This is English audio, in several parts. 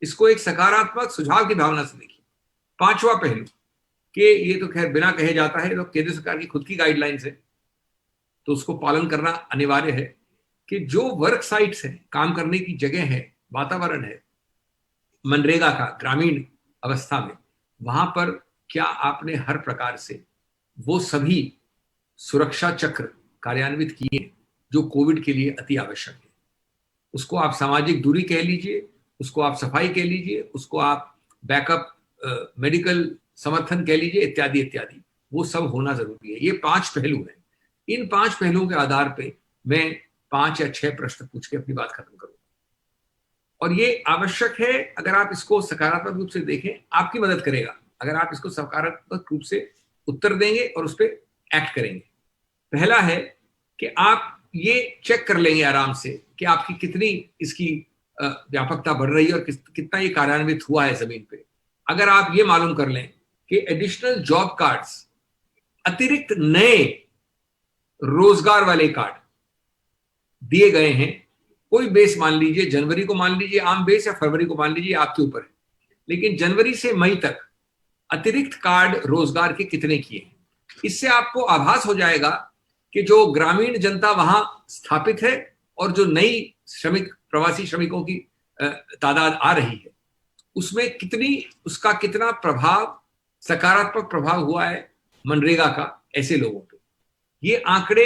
इसको एक सकारात्मक सुझाव की भावना से देखिए। पांचवा पहलू कि ये तो खैर बिना कहे जाता है, तो केंद्र सरकार की खुद की गाइडलाइंस है, तो उसको पालन करना अनिवार्य है कि जो वर्क साइट्स है, काम करने की जगह है, वातावरण है मनरेगा का ग्रामीण अवस्था में, वहां पर क्या आपने हर प्रकार से वो सभी सुरक्षा चक्र कार्यान्वित किए जो कोविड के लिए अति आवश्यक है। उसको आप सामाजिक दूरी कह लीजिए, उसको आप सफाई कह लीजिए, उसको आप बैकअप मेडिकल समर्थन कह लीजिए, इत्यादि इत्यादि, वो सब होना जरूरी है। ये 5 पहलू हैं। इन 5 पहलुओं के आधार पे मैं 5 या 6 प्रश्न पूछ के अपनी बात खत्म करूंगा। और ये आवश्यक है, अगर आप इसको सकारात्मक रूप से देखें, आपकी मदद करेगा अगर आप इसको सकारात्मक रूप से उत्तर देंगे और उस पर एक्ट करेंगे। पहला है कि आप ये चेक कर लेंगे आराम से कि आपकी कितनी इसकी व्यापकता बढ़ रही है और कितना ये कार्यान्वित हुआ है जमीन पे। अगर आप ये मालूम कर लें कि एडिशनल जॉब कार्ड्स, अतिरिक्त नए रोजगार वाले कार्ड दिए गए हैं, कोई बेस मान लीजिए, जनवरी को मान लीजिए आम बेस, या फरवरी को मान लीजिए, आपके ऊपर है, लेकिन जनवरी से मई तक अतिरिक्त कार्ड रोजगार के कितने किए। इससे आपको आभास हो जाएगा कि जो ग्रामीण जनता वहां स्थापित है और जो नई श्रमिक प्रवासी श्रमिकों की तादाद आ रही है, उसमें उसका कितना प्रभाव, सकारात्मक प्रभाव हुआ है मनरेगा का ऐसे लोगों पे। ये आंकड़े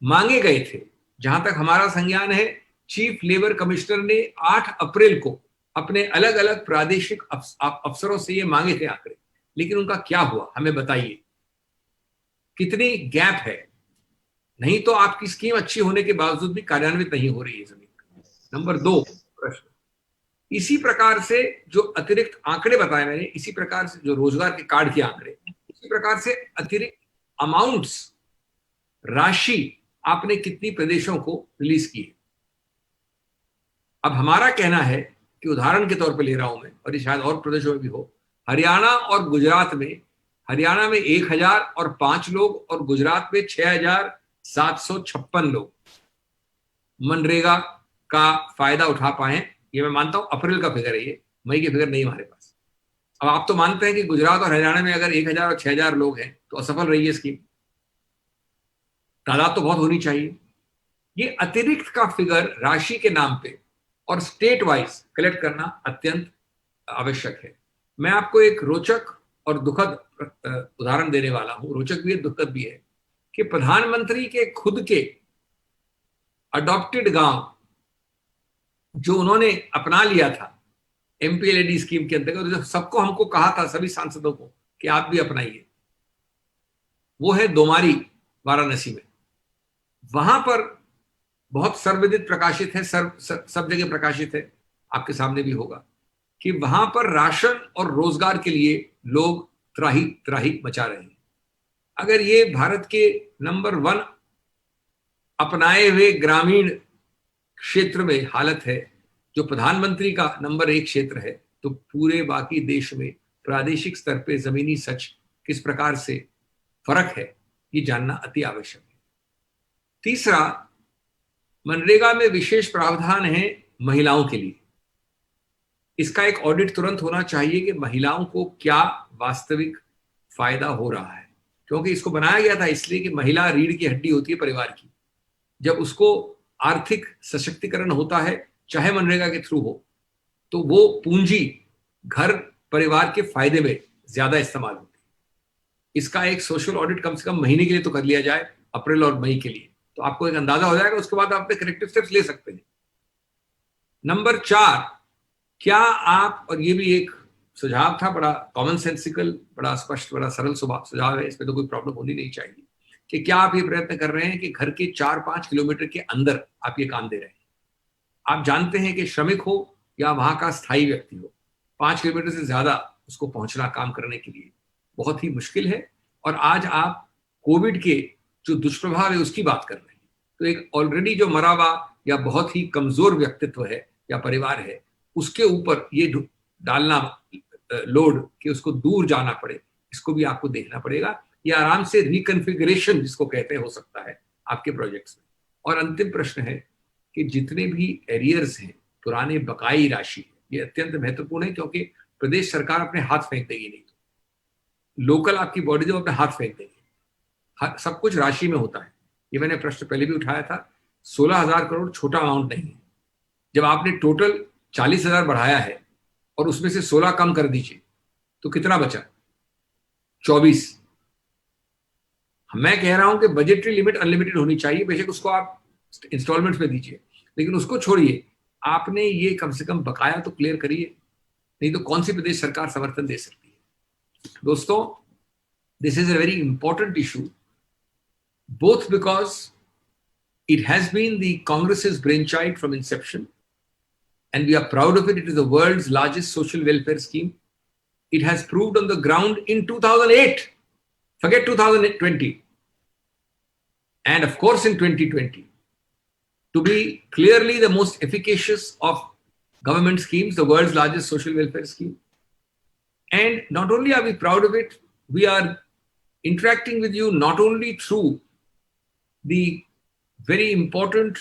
मांगे गए थे, जहां तक हमारा संज्ञान है चीफ लेबर कमिश्नर ने 8 अप्रैल को अपने अलग अलग प्रादेशिक अफसरों से ये मांगे थे आंकड़े, लेकिन उनका क्या हुआ हमें बताइए। कितनी गैप है, नहीं तो आपकी स्कीम अच्छी होने के बावजूद भी कार्यान्वित नहीं हो रही है जमीन पर। नंबर 2 प्रश्न, इसी प्रकार से जो अतिरिक्त आंकड़े बताए मैंने, इसी प्रकार से जो रोजगार के कार्ड के आंकड़े, इसी प्रकार से अतिरिक्त अमाउंट्स, राशि आपने कितनी प्रदेशों को रिलीज की है। अब हमारा कहना है कि उदाहरण के तौर पर ले रहा हूं मैं, और ये शायद और प्रदेशों में भी हो, हरियाणा और गुजरात में, हरियाणा में 1005 लोग और गुजरात में 6756 लोग मनरेगा का फायदा उठा पाए। ये मैं मानता हूं अप्रैल का फिगर है, ये मई की फिगर नहीं हमारे पास। अब आप तो मानते हैं कि गुजरात और हरियाणा में अगर 1000 और 6000 लोग हैं तो असफल रही है स्कीम, तादाद तो बहुत होनी चाहिए। ये अतिरिक्त का फिगर राशि के नाम पे और स्टेट वाइज कलेक्ट करना अत्यंत आवश्यक है। मैं आपको एक रोचक और दुखद उदाहरण देने वाला हूं, रोचक भी है, दुखद भी है, कि प्रधानमंत्री के खुद के अडॉप्टेड गांव जो उन्होंने अपना लिया था एमपीएलएडी स्कीम के अंतर्गत, सबको हमको कहा था, सभी सांसदों को, कि आप भी अपनाइए, वो है दोमारी, वाराणसी में। वहां पर बहुत सर्वविदित प्रकाशित है, सब जगह प्रकाशित है, आपके सामने भी होगा, कि वहां पर राशन और रोजगार के लिए लोग त्राही त्राही मचा रहे हैं। अगर ये भारत के नंबर 1 अपनाए हुए ग्रामीण क्षेत्र में हालत है, जो प्रधानमंत्री का नंबर 1 क्षेत्र है, तो पूरे बाकी देश में प्रादेशिक स्तर पे जमीनी सच किस प्रकार से फर्क है, ये जानना अति आवश्यक है। तीसरा, मनरेगा में विशेष प्रावधान है महिलाओं के लिए। इसका एक ऑडिट तुरंत होना चाहिए कि महिलाओं को क्या वास्तविक फायदा हो रहा है, क्योंकि इसको बनाया गया था इसलिए कि महिला रीढ़ की हड्डी होती है परिवार की। जब उसको आर्थिक सशक्तिकरण होता है, चाहे मनरेगा के थ्रू हो, तो वो पूंजी घर परिवार के फायदे में ज्यादा इस्तेमाल होती है। इसका एक सोशल ऑडिट कम से कम महीने के लिए तो कर लिया जाए, अप्रैल और मई के लिए, तो आपको एक अंदाजा हो जाएगा। उसके बाद आप अपने करेक्टिव स्टेप्स ले सकते हैं। नंबर 4, क्या आप, और ये भी एक सुझाव था, बड़ा कॉमन सेंसिकल, बड़ा स्पष्ट, बड़ा सरल सुझाव है, इसमें तो कोई प्रॉब्लम होनी नहीं चाहिए, कि क्या आप ये प्रयत्न कर रहे हैं कि घर के 4-5 किलोमीटर के अंदर आप ये काम दे रहे हैं। आप जानते हैं कि श्रमिक हो या वहां का स्थायी व्यक्ति हो, 5 किलोमीटर से ज्यादा उसको पहुंचना काम करने के लिए बहुत ही मुश्किल है। और आज आप कोविड के जो दुष्प्रभाव है उसकी बात कर रहे हैं, तो एक ऑलरेडी जो मरा हुआ या बहुत ही कमजोर व्यक्तित्व है या परिवार है, उसके ऊपर ये डालना लोड कि उसको दूर जाना पड़े, इसको भी आपको देखना पड़ेगा। ये आराम से रिकन्फिगरेशन जिसको कहते हैं हो सकता है आपके प्रोजेक्ट्स में। और अंतिम प्रश्न है कि जितने भी एरियर्स हैं, पुराने बकाई राशि, ये अत्यंत महत्वपूर्ण है, क्योंकि प्रदेश सरकार अपने हाथ फेंक देगी नहीं तो। लोकल आपकी बॉडी जो अपने हाथ फेंक देगी, सब कुछ राशि में होता है। ये मैंने प्रश्न पहले भी उठाया था। 16,000 करोड़ छोटा अमाउंट नहीं है। जब आपने टोटल 40,000 बढ़ाया है और उसमें से 16 कम कर दीजिए तो कितना बचा? 24। मैं कह रहा हूं कि बजटरी लिमिट अनलिमिटेड होनी चाहिए, बेशक उसको आप इंस्टॉलमेंट्स में दीजिए, लेकिन उसको छोड़िए, आपने ये कम से कम बकाया तो क्लियर करिए, नहीं तो कौन सी प्रदेश सरकार समर्थन दे सकती है? दोस्तों, this is a very important issue, both because it has been the Congress's brainchild from inception, and we are proud of it. It is the world's largest social welfare scheme. It has proved on the ground in 2008. Forget 2020. And of course in 2020. To be clearly the most efficacious of government schemes, the world's largest social welfare scheme. And not only are we proud of it, we are interacting with you not only through the very important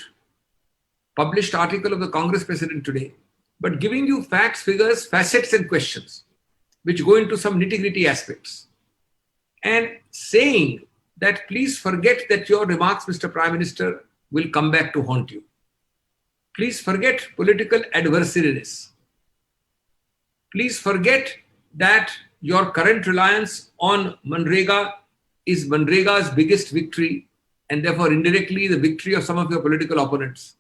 published article of the Congress President today, but giving you facts, figures, facets, and questions which go into some nitty-gritty aspects. And saying that please forget that your remarks, Mr. Prime Minister, will come back to haunt you. Please forget political adversariness. Please forget that your current reliance on Manrega is Manrega's biggest victory, and therefore indirectly the victory of some of your political opponents.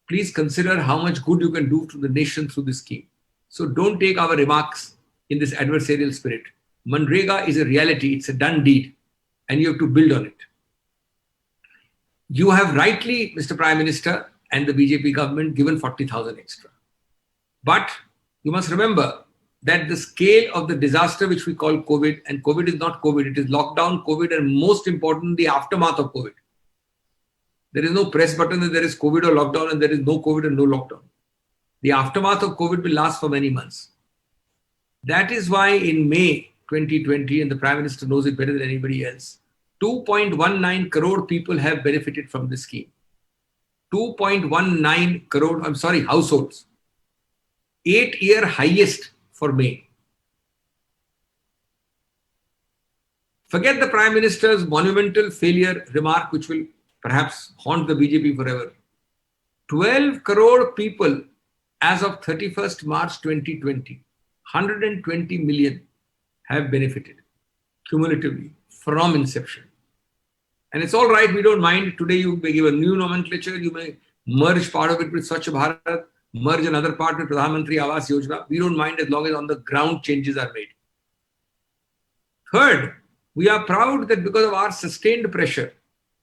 Please consider how much good you can do to the nation through this scheme. So don't take our remarks in this adversarial spirit. Manrega is a reality, it's a done deed, and you have to build on it. You have rightly, Mr. Prime Minister and the BJP government, given 40,000 extra. But you must remember that the scale of the disaster which we call COVID, and COVID is not COVID, it is lockdown, COVID, and most important, the aftermath of COVID. There is no press button that there is COVID or lockdown, and there is no COVID and no lockdown. The aftermath of COVID will last for many months. That is why in May 2020, and the Prime Minister knows it better than anybody else, 2.19 crore people have benefited from this scheme. 2.19 crore, households. 8-year highest for May. Forget the Prime Minister's monumental failure remark, which will perhaps haunt the BJP forever. 12 crore people as of 31st March 2020, 120 million have benefited cumulatively from inception. And it's all right, we don't mind. Today you may give a new nomenclature, you may merge part of it with Swachh Bharat, merge another part with Pradhan Mantri Awas Yojana. We don't mind as long as on the ground changes are made. Third, we are proud that because of our sustained pressure,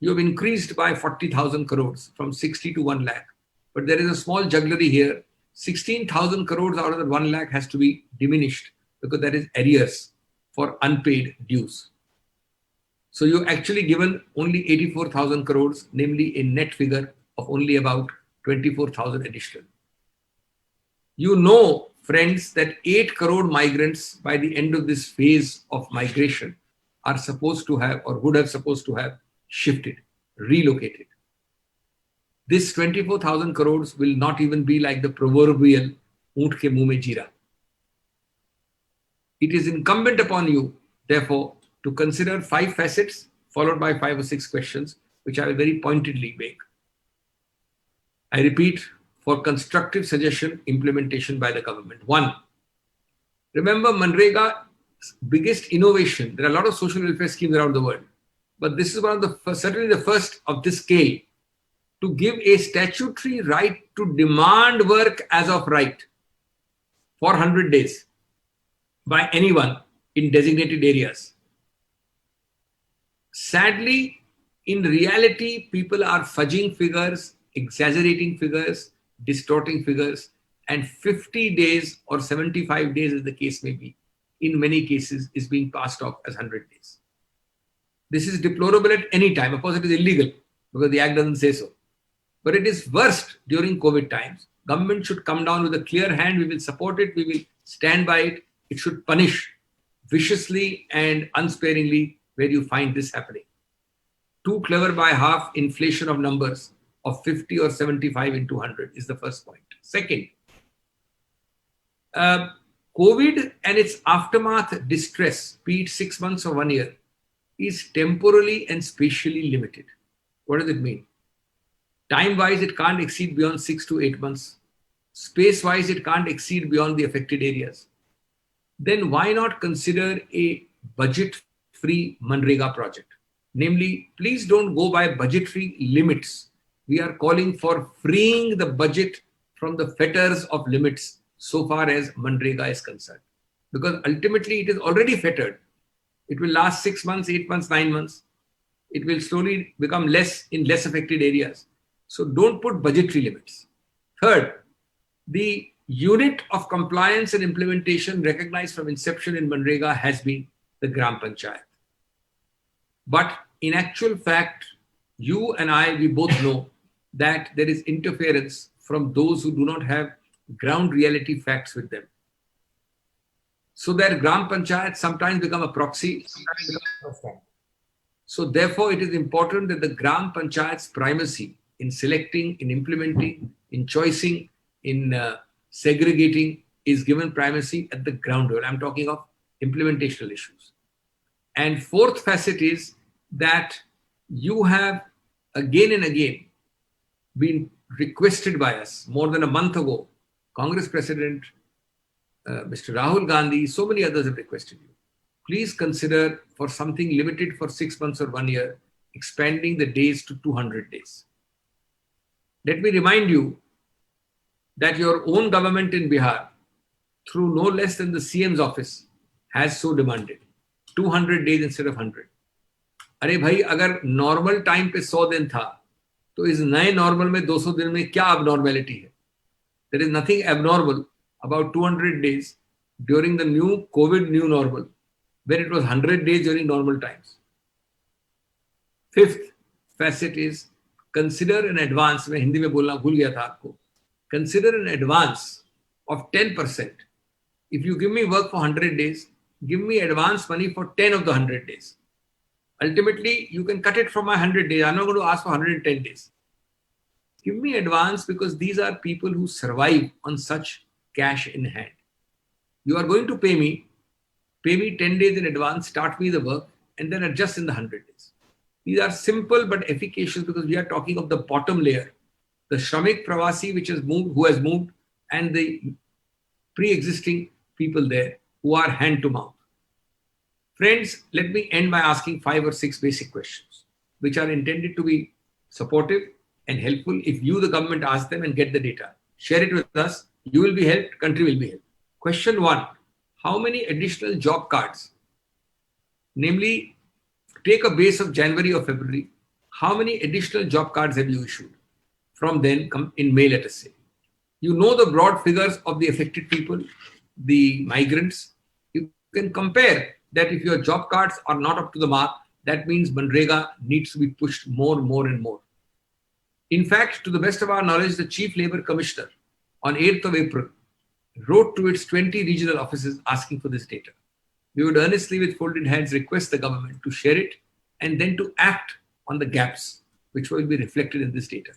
you have increased by 40,000 crores from 60 to 1 lakh. But there is a small jugglery here. 16,000 crores out of the 1 lakh has to be diminished because that is arrears for unpaid dues. So you've actually given only 84,000 crores, namely a net figure of only about 24,000 additional. You know, friends, that 8 crore migrants by the end of this phase of migration are supposed to have, or would have supposed to have, shifted, relocated. This 24,000 crores will not even be like the proverbial "oont ke muh mein jeera." It is incumbent upon you, therefore, to consider 5 facets followed by 5 or 6 questions, which I will very pointedly make. I repeat, for constructive suggestion, implementation by the government. 1, remember Manrega's biggest innovation. There are a lot of social welfare schemes around the world, but this is one of the first, certainly the first of this scale, to give a statutory right to demand work as of right for 100 days by anyone in designated areas. Sadly, in reality, people are fudging figures, exaggerating figures, distorting figures, and 50 days or 75 days, as the case may be, in many cases is being passed off as 100 days. This is deplorable at any time. Of course, it is illegal because the Act doesn't say so. But it is worst during COVID times. Government should come down with a clear hand. We will support it. We will stand by it. It should punish viciously and unsparingly where you find this happening. Too clever by half inflation of numbers of 50 or 75 into 100 is the first point. Second, COVID and its aftermath distress, be it 6 months or 1 year, is temporally and spatially limited. What does it mean? Time-wise, it can't exceed beyond 6 to 8 months. Space-wise, it can't exceed beyond the affected areas. Then why not consider a budget-free Manrega project? Namely, please don't go by budgetary limits. We are calling for freeing the budget from the fetters of limits so far as Manrega is concerned. Because ultimately it is already fettered. It will last 6 months, 8 months, 9 months. It will slowly become less in less affected areas. So don't put budgetary limits. Third, the unit of compliance and implementation recognized from inception in Manrega has been the Gram Panchayat. But in actual fact, you and I, we both know that there is interference from those who do not have ground reality facts with them. So that Gram Panchayat sometimes become a proxy, sometimes become a stand. So therefore, it is important that the Gram Panchayat's primacy in selecting, in implementing, in choosing, in segregating is given primacy at the ground level. I'm talking of implementational issues. And fourth facet is that you have again and again been requested by us more than a month ago. Congress President, Mr. Rahul Gandhi, so many others have requested you. Please consider for something limited for 6 months or 1 year, expanding the days to 200 days. Let me remind you that your own government in Bihar, through no less than the CM's office, has so demanded. 200 days instead of 100. अरे भाई अगर normal time पे 100 दिन था तो इस नए normal में 200 दिन में क्या abnormality है? There is nothing abnormal about 200 days during the new COVID new normal when it was 100 days during normal times. Fifth facet is consider an advance. मैं हिंदी में बोलना भूल गया था आपको. Consider an advance of 10%. If you give me work for 100 days, give me advance money for 10 of the 100 days. Ultimately, you can cut it from my 100 days. I'm not going to ask for 110 days. Give me advance because these are people who survive on such cash in hand. You are going to pay me 10 days in advance, start me the work, and then adjust in the 100 days. These are simple but efficacious because we are talking of the bottom layer. The Shramik Pravasi who has moved, and the pre-existing people there who are hand to mouth. Friends, let me end by asking 5 or 6 basic questions, which are intended to be supportive and helpful if you, the government, ask them and get the data. Share it with us. You will be helped, country will be helped. Question 1, how many additional job cards? Namely, take a base of January or February. How many additional job cards have you issued? From then, come in May, let us say. You know the broad figures of the affected people, the migrants. You can compare that if your job cards are not up to the mark, that means Manrega needs to be pushed more and more. In fact, to the best of our knowledge, the Chief Labour Commissioner on 8th of April wrote to its 20 regional offices asking for this data. We would earnestly, with folded hands, request the government to share it and then to act on the gaps which will be reflected in this data.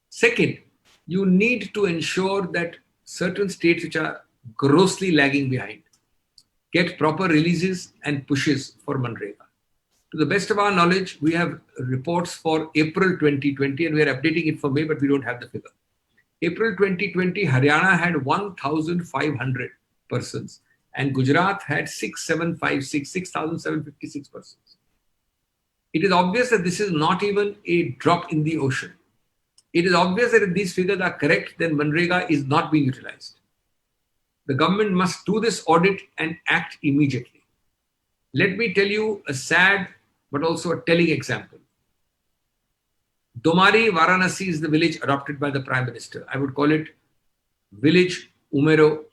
Second, you need to ensure that certain states which are grossly lagging behind get proper releases and pushes for Manrega. To the best of our knowledge, we have reports for April 2020 and we are updating it for May, but we don't have the figure. April 2020, Haryana had 1,500 persons and Gujarat had 6,756 persons. It is obvious that this is not even a drop in the ocean. It is obvious that if these figures are correct, then Manrega is not being utilized. The government must do this audit and act immediately. Let me tell you a sad but also a telling example. Domari, Varanasi is the village adopted by the Prime Minister. I would call it village numero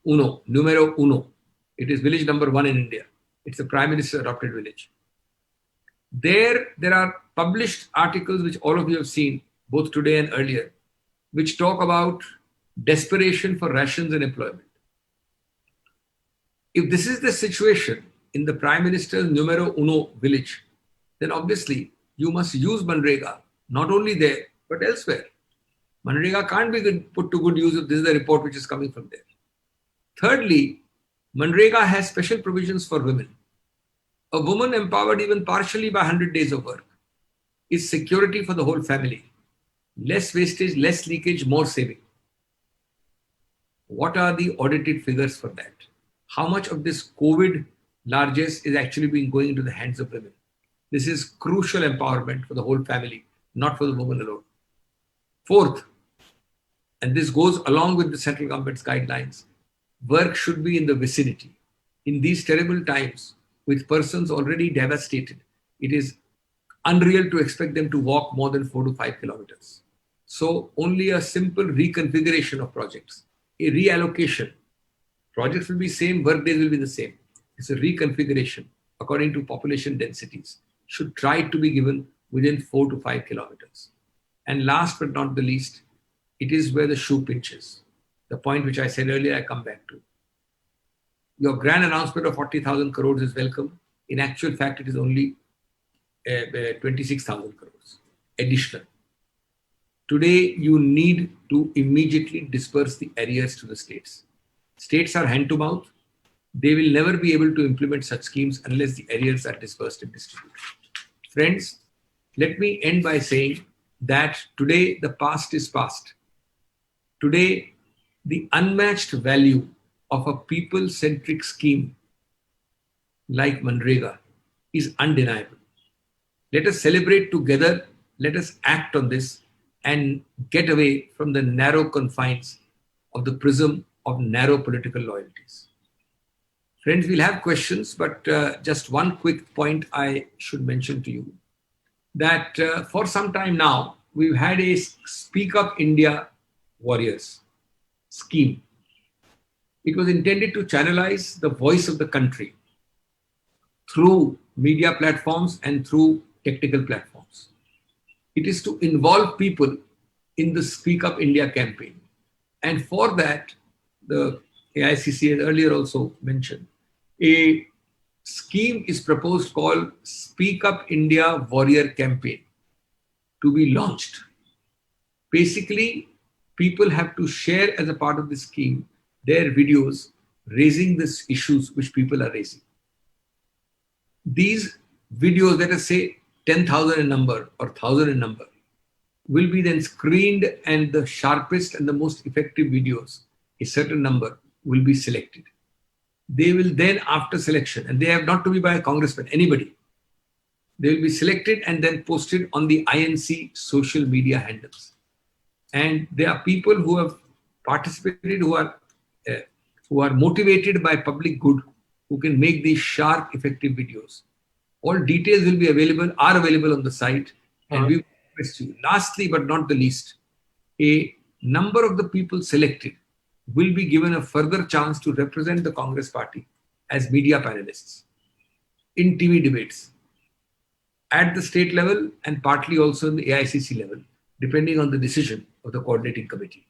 uno. It is village number 1 in India. It's a Prime Minister adopted village. There are published articles which all of you have seen, both today and earlier, which talk about desperation for rations and employment. If this is the situation in the Prime Minister's numero uno village, then obviously you must use Manrega, not only there, but elsewhere. Manrega can't be put to good use if this is the report which is coming from there. Thirdly, Manrega has special provisions for women. A woman empowered even partially by 100 days of work is security for the whole family. Less wastage, less leakage, more saving. What are the audited figures for that? How much of this COVID largesse is actually being going into the hands of women? This is crucial empowerment for the whole family, not for the woman alone. Fourth, and this goes along with the central government's guidelines, work should be in the vicinity. In these terrible times, with persons already devastated, it is unreal to expect them to walk more than 4 to 5 kilometers. So only a simple reconfiguration of projects, a reallocation. Projects will be same, work days will be the same. It's a reconfiguration according to population densities. Should try to be given within 4 to 5 kilometers. And last but not the least, it is where the shoe pinches. The point which I said earlier, I come back to. Your grand announcement of 40,000 crores is welcome. In actual fact, it is only 26,000 crores additional. Today, you need to immediately disperse the arrears to the states. States are hand to mouth. They will never be able to implement such schemes unless the arrears are dispersed and distributed. Friends, let me end by saying that today the past is past. Today, the unmatched value of a people-centric scheme like Manrega is undeniable. Let us celebrate together. Let us act on this and get away from the narrow confines of the prism of narrow political loyalties. Friends, we'll have questions, but just one quick point I should mention to you, that for some time now, we've had a Speak Up India Warriors scheme. It was intended to channelize the voice of the country through media platforms and through technical platforms. It is to involve people in the Speak Up India campaign. And for that, the AICC has earlier also mentioned, a scheme is proposed called Speak Up India Warrior Campaign to be launched. Basically, people have to share as a part of this scheme their videos raising these issues which people are raising. These videos, let us say 10,000 in number or 1,000 in number, will be then screened, and the sharpest and the most effective videos, a certain number, will be selected. They will then, after selection, and they have not to be by a congressman, anybody, they will be selected and then posted on the INC social media handles. And there are people who have participated, who are motivated by public good, who can make these sharp, effective videos. All details will be available, are available on the site, and we will request you. Lastly, but not the least, a number of the people selected will be given a further chance to represent the Congress party as media panelists in TV debates at the state level and partly also in the AICC level, depending on the decision of the coordinating committee.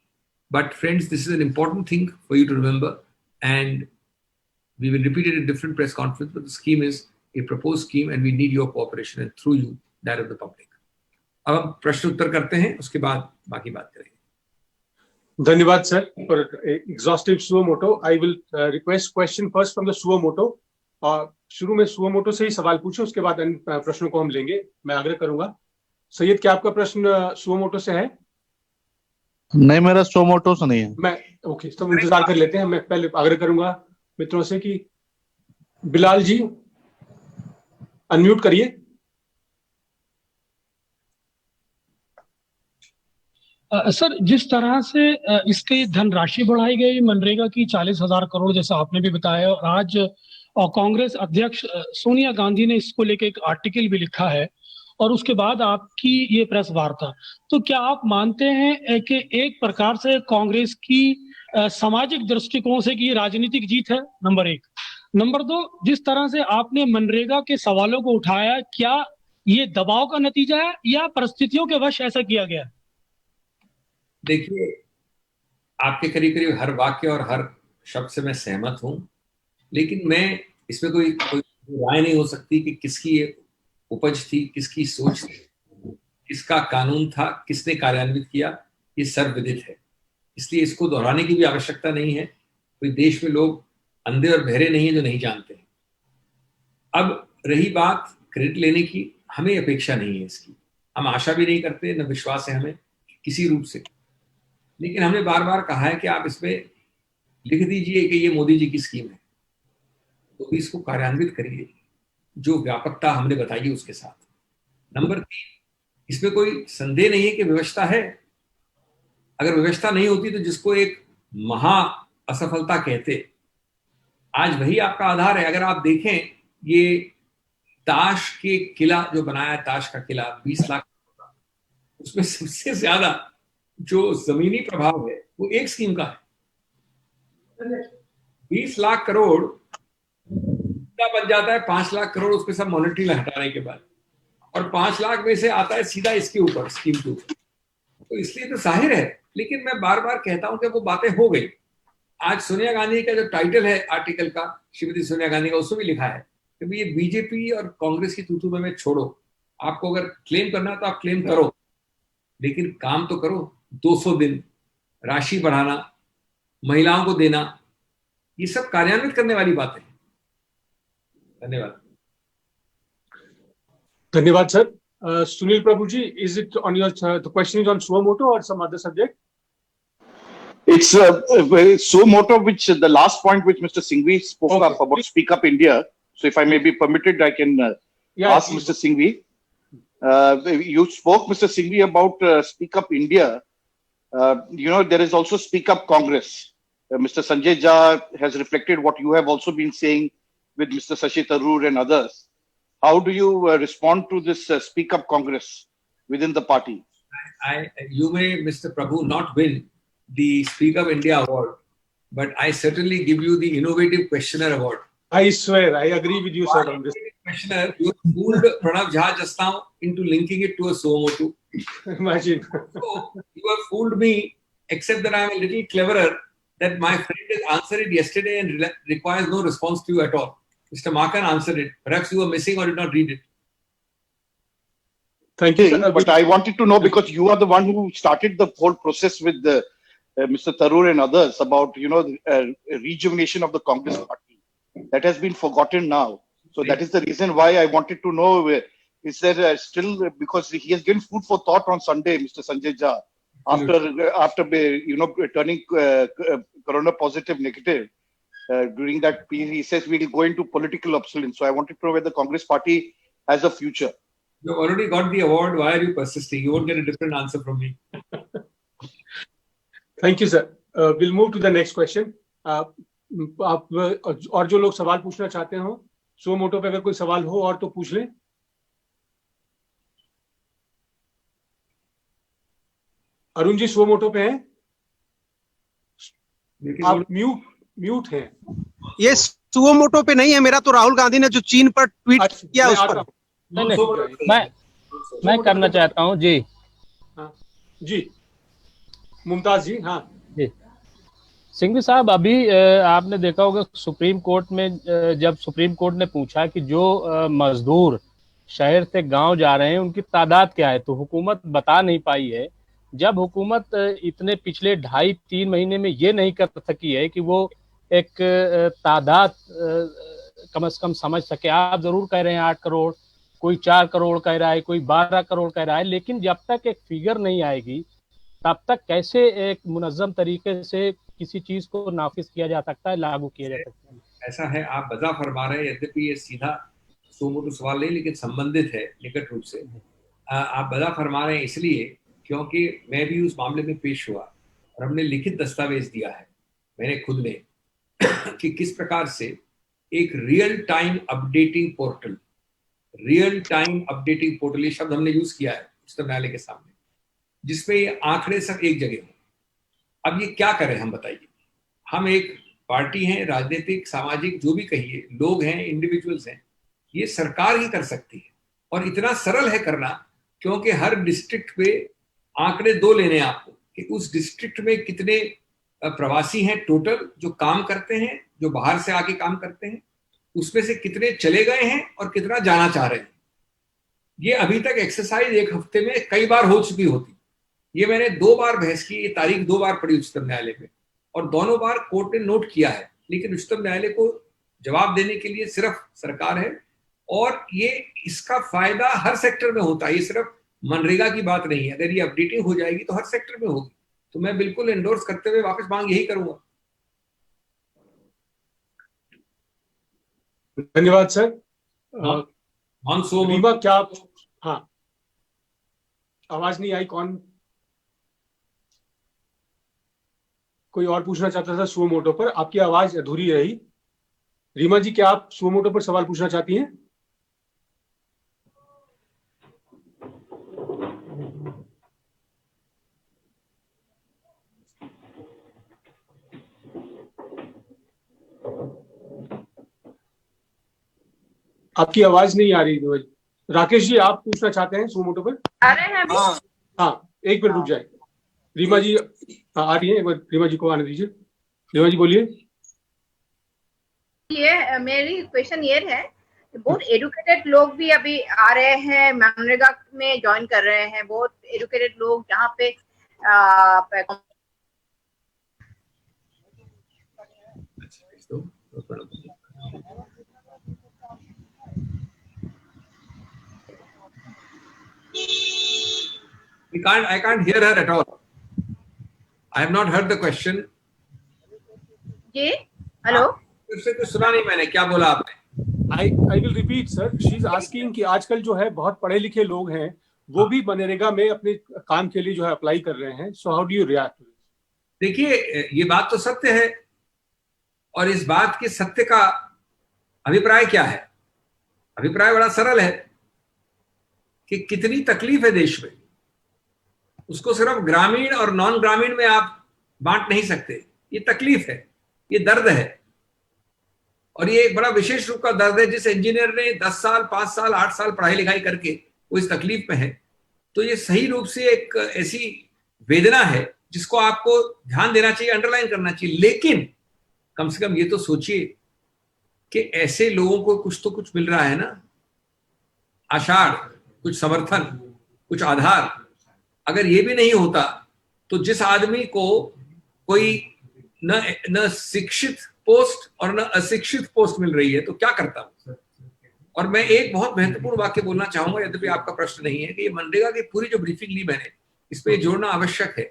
But friends, this is an important thing for you to remember, and we will repeat it in different press conferences, but the scheme is a proposed scheme and we need your cooperation, and through you, that of the public. अब हम प्रश्न उत्तर करते हैं, उसके बाद बाकी बात करेंगे. धन्यवाद sir for exhaustive suo moto. I will request question first from the suo moto. शुरू में suo moto से ही सवाल पूछो, उसके बाद अन्य प्रश्नों को हम लेंगे. मैं आग्रह करूंगा. सैयद, क्या आपका प्रश्न suo moto से है? नहीं, मेरा suo moto से नहीं है. मैं ओके, तो इंतजार कर लेते हैं. मैं पहले आग्रह करूंगा मित्रों से कि बिलाल जी अनम्यूट करिए. सर, जिस तरह से इसकी धनराशि बढ़ाई गई मनरेगा की 40,000 करोड़, जैसा आपने भी बताया, और आज कांग्रेस अध्यक्ष सोनिया गांधी ने इसको लेकर एक आर्टिकल भी लिखा है, और उसके बाद आपकी ये प्रेस वार्ता, तो क्या आप मानते हैं कि एक प्रकार से कांग्रेस की सामाजिक दृष्टिकोण से की राजनीतिक जीत है? नंबर एक. नंबर दो, जिस तरह से आपने मनरेगा के सवालों को उठाया, क्या ये दबाव का नतीजा है या परिस्थितियों के वश ऐसा किया गया? देखिए, आपके करीब करीब हर वाक्य और हर शब्द से मैं सहमत हूं, लेकिन मैं इसमें कोई राय नहीं हो सकती कि किसकी ये उपज थी, किसकी सोच थी, किसका कानून था, किसने कार्यान्वित किया, ये सर्वविदित है. इसलिए इसको दोहराने की भी आवश्यकता नहीं है. कोई देश में लोग अंधे और बहरे नहीं है जो नहीं जानते हैं। अब रही बात क्रेडिट लेने की, हमें अपेक्षा नहीं है इसकी, हम आशा भी नहीं करते, न विश्वास है हमें किसी रूप से। लेकिन हमने बार बार कहा है कि आप इसमें लिख दीजिए कि ये मोदी जी की स्कीम है, तो भी इसको कार्यान्वित करिए जो व्यापकता हमने बताई है उसके साथ। नंबर 3, इसमें कोई संदेह नहीं है कि व्यवस्था है। अगर व्यवस्था नहीं होती तो जिसको एक महा असफलता कहते, आज वही आपका आधार है। अगर आप देखें, ये ताश के किला जो बनाया है, ताश का किला 20 लाख, उसमें सबसे ज्यादा जो जमीनी प्रभाव है वो एक स्कीम का है। 20 लाख करोड़ बन जाता है, 5 लाख करोड़ उसमें सब मॉनिटरी हटाने के बाद, और 5 लाख में से आता है सीधा इसके ऊपर, स्कीम के ऊपर। तो इसलिए तो जाहिर है, लेकिन मैं बार बार कहता हूं कि वो बातें हो गई। आज सोनिया गांधी का जो टाइटल है आर्टिकल का, श्रीमती सोनिया गांधी का, उसमें भी लिखा है कि ये बीजेपी और कांग्रेस की तूतू में छोड़ो, आपको अगर क्लेम करना तो आप क्लेम करो, लेकिन काम तो करो। 200 दिन, राशि बढ़ाना, महिलाओं को देना, ये सब कार्यान्वित करने वाली बातें हैं। धन्यवाद। धन्यवाद sir. Sunil Prabhuji, is it on your the question is on suo moto or some other subject? It's suo moto, which the last point which Mr. Singhvi spoke Okay. up about Speak Up India. So if I may be permitted, I can ask please. Mr. Singhvi. You spoke, Mr. Singhvi, about Speak Up India. There is also Speak Up Congress. Mr. Sanjay Jha has reflected what you have also been saying with Mr. Shashi Tharoor and others. How do you respond to this Speak Up Congress within the party? You may, Mr. Prabhu, not win the Speak Up India award, but I certainly give you the Innovative Questioner award. I swear, I agree with you, sir, on this. Questioner, you fooled Pranav Jha just now into linking it to a suo moto. Imagine. So you have fooled me, except that I am a little cleverer, that my friend has answered it yesterday and requires no response to you at all. Mr. Makan answered it. Perhaps you were missing or did not read it. Thank you, sir. But I wanted to know, because you are the one who started the whole process with Mr. Tharoor and others about, rejuvenation of the Congress party. That has been forgotten now. So that is the reason why I wanted to know, is there still, because he has given food for thought on Sunday, Mr. Sanjay Jha, after turning corona positive negative. During that period, he says we'll go into political obsolescence. So I wanted to know whether the Congress party has a future. You've already got the award. Why are you persisting? You won't get a different answer from me. Thank you, sir. We'll move to the next question. आप और जो लोग सवाल पूछना चाहते हो, सो मोटो पे अगर कोई सवाल हो और तो पूछ लें। अरुण जी सो मोटो पे हैं? आप म्यूट हैं। ये सुओ मोटो पे नहीं है मेरा, तो राहुल गांधी ने जो चीन पर ट्वीट किया उस पर। मैं करना चाहता हूं जी। जी मुमताज जी। हाँ जी सिंघवी साहब, अभी आपने देखा होगा सुप्रीम कोर्ट में, जब सुप्रीम कोर्ट ने पूछा कि जो मजदूर शहर से गांव जा रहे हैं उनकी तादाद क्या है, तो हुकूमत बता नहीं पाई है। जब हुकूमत इतने पिछले 2.5-3 महीने में ये नहीं कर सकी है कि वो एक तादाद कम से कम समझ सके। आप जरूर कह रहे हैं 8 करोड़, कोई 4 करोड़ कह रहा है, कोई 12 करोड़ कह रहा है, लेकिन जब तक एक फिगर नहीं आएगी तब तक कैसे एक मुनज़्ज़म तरीके से किसी चीज को नाफिज किया जा सकता है, लागू किया जा सकता है? ऐसा है, आप वजह फरमा रहे हैं, यद्यपि ये सीधा सो मोटो सवाल नहीं लेकिन संबंधित है निकट रूप से। आप वजह फरमा रहे हैं इसलिए क्योंकि मैं भी उस मामले में पेश हुआ और हमने लिखित दस्तावेज दिया है, मैंने खुद ने, कि किस प्रकार से एक रियल टाइम अपडेटिंग पोर्टल, ये शब्द हमने यूज किया है उच्चतम न्यायालय के सामने, जिसमें ये आंकड़े सब एक जगह हों। अब ये क्या करें हम, बताइए। हम एक पार्टी हैं, राजनीतिक सामाजिक जो भी कहिए, लोग हैं, इंडिविजुअल्स हैं, ये सरकार ही कर सकती है और इतना सरल है करना, क्योंकि हर डिस्ट्रिक्ट पे आंकड़े 2 लेने हैं आपको कि उस डिस्ट्रिक्ट में कितने प्रवासी हैं टोटल जो काम करते हैं, जो बाहर से आके काम करते हैं, उसमें से कितने चले गए हैं और कितना जाना चाह रहे हैं। ये अभी तक एक्सरसाइज 1 हफ्ते में कई बार हो चुकी होती। ये मैंने 2 बार बहस की, ये तारीख 2 बार पढ़ी उच्चतम न्यायालय में, और दोनों बार कोर्ट ने नोट किया है, लेकिन उच्चतम न्यायालय को जवाब देने के लिए सिर्फ सरकार है, और ये इसका फायदा हर सेक्टर में होता है, ये सिर्फ मनरेगा की बात नहीं है। अगर ये अपडेटिंग हो जाएगी तो हर सेक्टर में होगी, तो मैं बिल्कुल एंडोर्स करते हुए वापस मांग यही करूंगा। धन्यवाद सर। रीमा क्या आप, हाँ आवाज नहीं आई, कौन कोई और पूछना चाहता था सुओ मोटो पर? आपकी आवाज अधूरी रही। रीमा जी, क्या आप सुओ मोटो पर सवाल पूछना चाहती हैं? आपकी आवाज नहीं आ रही रीमा जी। राकेश जी, आप पूछना चाहते हैं सुओ मोटो पर? आ रहे हैं अभी? हाँ, एक मिनट रुक जाए। रीमा जी आ रही है, एक बार रीमा जी को आने दीजिए। रीमा जी बोलिए। ये मेरी क्वेश्चन ये है, बहुत एजुकेटेड लोग भी अभी आ रहे हैं, मनरेगा में ज्वाइन कर रहे हैं, बहुत एजुकेटेड लोग जहाँ पे I can't hear her at all. I have not heard the question. जी हेलो, फिर से कुछ सुना नहीं मैंने, क्या बोला आपने? I will repeat sir. She is asking कि आजकल जो है बहुत पढ़े लिखे लोग हैं, वो भी मनरेगा में अपने काम के लिए जो है अप्लाई कर रहे हैं। So how do you react to this? देखिए, ये बात तो सत्य है, और इस बात के सत्य का अभिप्राय क्या है? अभिप्राय बड़ा सरल है कि कितनी तकलीफ है देश में, उसको सिर्फ ग्रामीण और नॉन ग्रामीण में आप बांट नहीं सकते। ये तकलीफ है, ये दर्द है, और ये एक बड़ा विशेष रूप का दर्द है। जिस इंजीनियर ने 10 साल 5 साल 8 साल पढ़ाई लिखाई करके वो इस तकलीफ में है, तो ये सही रूप से एक ऐसी वेदना है जिसको आपको ध्यान देना चाहिए, अंडरलाइन करना चाहिए। लेकिन कम से कम ये तो सोचिए कि ऐसे लोगों को कुछ तो कुछ मिल रहा है ना, आषाढ़, कुछ समर्थन, कुछ आधार। अगर ये भी नहीं होता तो जिस आदमी को कोई न शिक्षित पोस्ट और न अशिक्षित पोस्ट मिल रही है तो क्या करता हूं। और मैं एक बहुत महत्वपूर्ण वाक्य बोलना चाहूंगा, यद्यपि आपका प्रश्न नहीं है, कि ये मनरेगा की पूरी जो ब्रीफिंग ली मैंने, इस पे जोड़ना आवश्यक है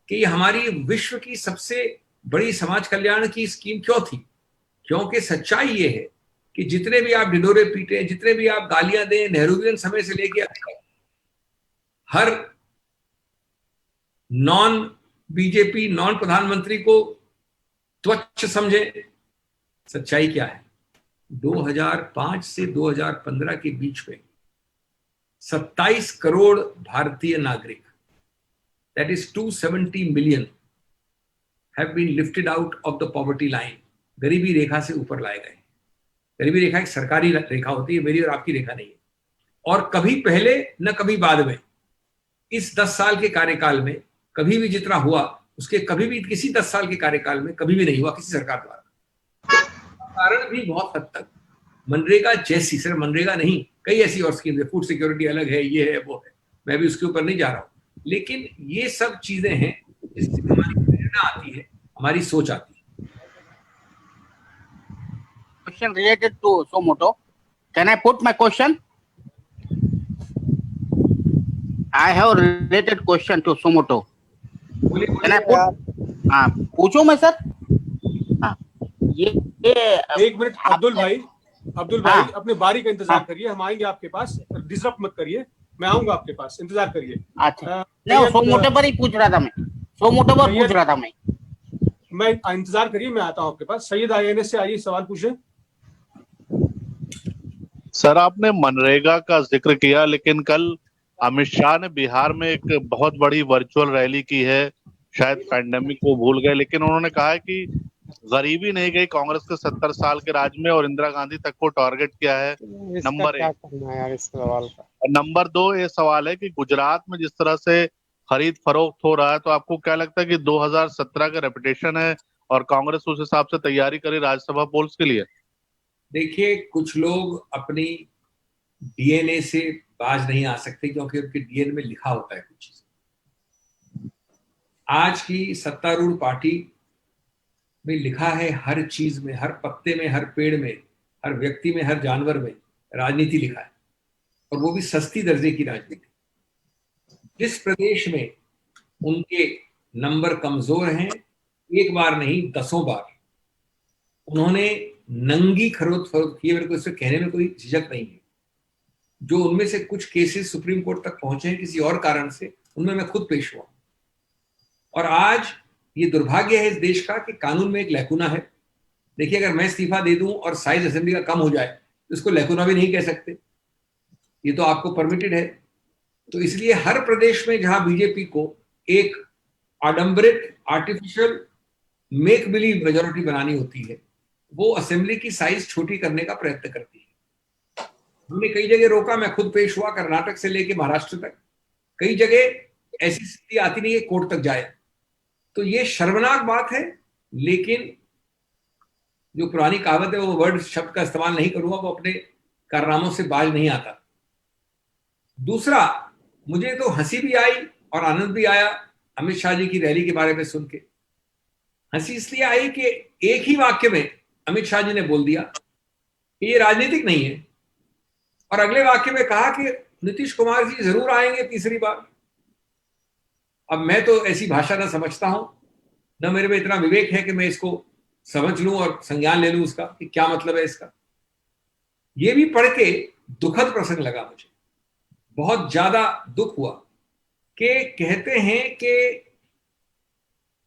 कि ये हमारी विश्व की सबसे बड़ी समाज कल्याण की स्कीम क्यों थी। क्योंकि सच्चाई ये है कि जितने भी आप ढिढोरे पीटे, जितने भी आप गालियां दें, नेहरूवियन समय से लेके हर नॉन बीजेपी नॉन प्रधानमंत्री को तुच्छ समझे, सच्चाई क्या है? 2005 से 2015 के बीच में 27 करोड़ भारतीय नागरिक, that is 270 million, have been lifted out of the poverty line. गरीबी रेखा से ऊपर लाए गए। गरीबी रेखा एक सरकारी रेखा होती है, मेरी और आपकी रेखा नहीं है। और कभी पहले न कभी बाद में, इस 10 साल के कार्यकाल में कभी भी जितना हुआ, उसके कभी भी किसी 10 साल के कार्यकाल में कभी भी नहीं हुआ किसी सरकार द्वारा। कारण भी बहुत हद तक मनरेगा जैसी, सिर्फ मनरेगा नहीं, कई ऐसी और स्कीम है, फूड सिक्योरिटी अलग है, ये है वो है, मैं भी उसके ऊपर नहीं जा रहा हूं। लेकिन ये सब चीजें हैं जिससे हमारी प्रेरणा आती है, हमारी सोच आती है। Question related to suo moto. Can I put my question? I have related question to suo moto. Can I put? हाँ, पूछूं मैं सर? हाँ, ये एक मिनट अब्दुल भाई, हाँ। अपने बारी का इंतजार करिए, हम आएंगे आपके पास। डिस्टर्ब मत करिए, मैं आऊंगा आपके पास, इंतजार करिए। अच्छा, नहीं, सो मोटो पर ही पूछ रहा था मैं, सो मोटो पर पूछ रहा था मैं इंतजार करिए, मैं आता हूं आपके पास। सैयद INS से आइए, सवाल पूछे। सर, आपने मनरेगा का जिक्र किया, लेकिन कल अमित शाह ने बिहार में एक बहुत बड़ी वर्चुअल रैली की है। शायद पैंडेमिक को भूल गए, लेकिन उन्होंने कहा है कि गरीबी नहीं गई कांग्रेस के 70 साल के राज में, और इंदिरा गांधी तक को टारगेट किया है। नंबर 1। और नंबर 2 ये सवाल है कि गुजरात में जिस तरह से खरीद फरोख्त हो रहा है, तो आपको क्या लगता है कि 2017 का रेपुटेशन है और कांग्रेस उस हिसाब से तैयारी करे राज्यसभा पोल्स के लिए? देखिए, कुछ लोग अपनी DNA से बाज नहीं आ सकते, क्योंकि उनके DNA में लिखा होता है कुछ चीज। आज की सत्तारूढ़ पार्टी में लिखा है, हर चीज में, हर पत्ते में, हर पेड़ में, हर व्यक्ति में, हर जानवर में राजनीति लिखा है, और वो भी सस्ती दर्जे की राजनीति। जिस प्रदेश में उनके नंबर कमजोर हैं, एक बार नहीं 10 बार उन्होंने नंगी खरीद फरोख्त की है। मेरे को इससे कहने में कोई झिझक नहीं है। जो उनमें से कुछ केसेस सुप्रीम कोर्ट तक पहुंचे हैं किसी और कारण से, उनमें मैं खुद पेश हुआ। और आज ये दुर्भाग्य है इस देश का कि कानून में एक लैकुना है। देखिए, अगर मैं इस्तीफा दे दूं और साइज असेंबली का कम हो जाए तो इसको लैकुना भी नहीं कह सकते, ये तो आपको परमिटेड है। तो इसलिए हर प्रदेश में जहां बीजेपी को एक आडंबरित आर्टिफिशियल मेक बिलीव मेजोरिटी बनानी होती है, वो असेंबली की साइज छोटी करने का प्रयत्न करती है। हमने कई जगह रोका, मैं खुद पेश हुआ, कर्नाटक से लेके महाराष्ट्र तक। कई जगह ऐसी स्थिति आती नहीं है कोर्ट तक जाए। तो ये शर्मनाक बात है, लेकिन जो पुरानी कहावत है, वो वर्ड शब्द का इस्तेमाल नहीं करूंगा, वो अपने कारनामों से बाज नहीं आता। दूसरा, मुझे तो हंसी भी आई और आनंद भी आया अमित शाह जी की रैली के बारे में सुन के। हंसी इसलिए आई कि एक ही वाक्य में अमित शाह जी ने बोल दिया कि ये राजनीतिक नहीं है, और अगले वाक्य में कहा कि नीतीश कुमार जी जरूर आएंगे तीसरी बार। अब मैं तो ऐसी भाषा ना समझता हूं, न मेरे में इतना विवेक है कि मैं इसको समझ लूं और संज्ञान ले लूं उसका कि क्या मतलब है इसका। ये भी पढ़ के दुखद प्रसंग लगा मुझे, बहुत ज्यादा दुख हुआ कि कहते हैं कि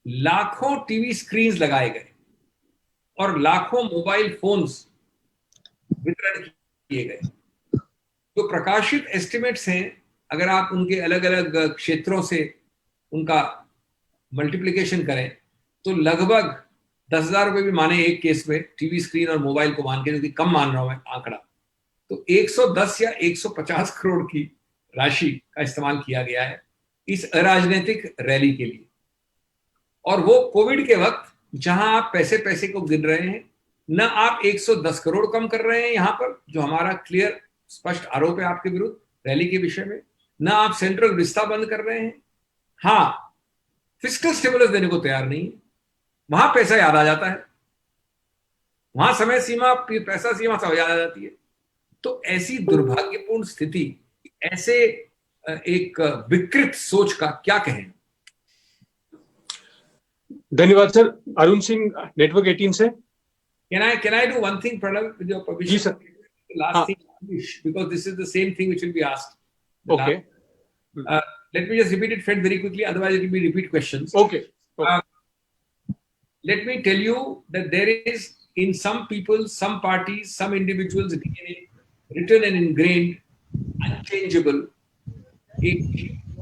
लाखों टीवी स्क्रीन्स लगाए गए और लाखों मोबाइल फोन्स वितरण किए गए। जो प्रकाशित एस्टिमेट्स हैं, अगर आप उनके अलग अलग क्षेत्रों से उनका मल्टीप्लिकेशन करें तो लगभग 10,000 रुपए भी माने एक केस में, टीवी स्क्रीन और मोबाइल को मान के, जो कि कम मान रहा हूं मैं आंकड़ा, तो 110 या 150 करोड़ की राशि का इस्तेमाल किया गया है इस अराजनीतिक रैली के लिए। और वो कोविड के वक्त जहां आप पैसे पैसे को गिन रहे हैं, न आप 110 करोड़ कम कर रहे हैं यहां पर, जो हमारा क्लियर स्पष्ट आरोप है आपके विरुद्ध रैली के विषय में, न आप सेंट्रल विस्ता बंद कर रहे हैं। हाँ, फिस्कल स्टिमुलस देने को तैयार नहीं है। वहां पैसा याद आ जाता है, वहां समय सीमा, पैसा सीमा सब याद आ जाती है। तो ऐसी दुर्भाग्यपूर्ण स्थिति, ऐसे एक विकृत सोच का क्या कहें। धन्यवाद सर। अरुण सिंह, नेटवर्क 18 से। Can I do one thing, Pranav, with your permission? जी sir. Last thing, because this is the same thing which will be asked. Okay. Let me just repeat it, Fred, very quickly. Otherwise, it will be repeat questions. Okay. Let me tell you that there is, in some people, some parties, some individuals' DNA, written and ingrained, unchangeable, a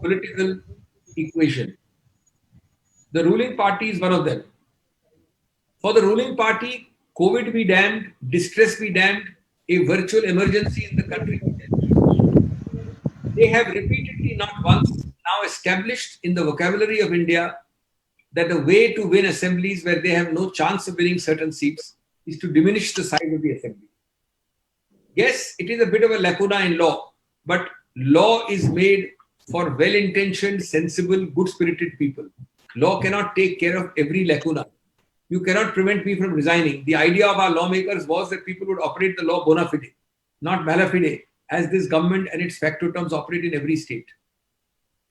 political equation. The ruling party is one of them. For the ruling party, COVID be damned, distress be damned, a virtual emergency in the country be damned. They have repeatedly, not once, now established in the vocabulary of India that the way to win assemblies where they have no chance of winning certain seats is to diminish the size of the assembly. Yes, it is a bit of a lacuna in law, but law is made for well-intentioned, sensible, good-spirited people. Law cannot take care of every lacuna. You cannot prevent me from resigning. The idea of our lawmakers was that people would operate the law bona fide, not mala fide, as this government and its factotums operate in every state.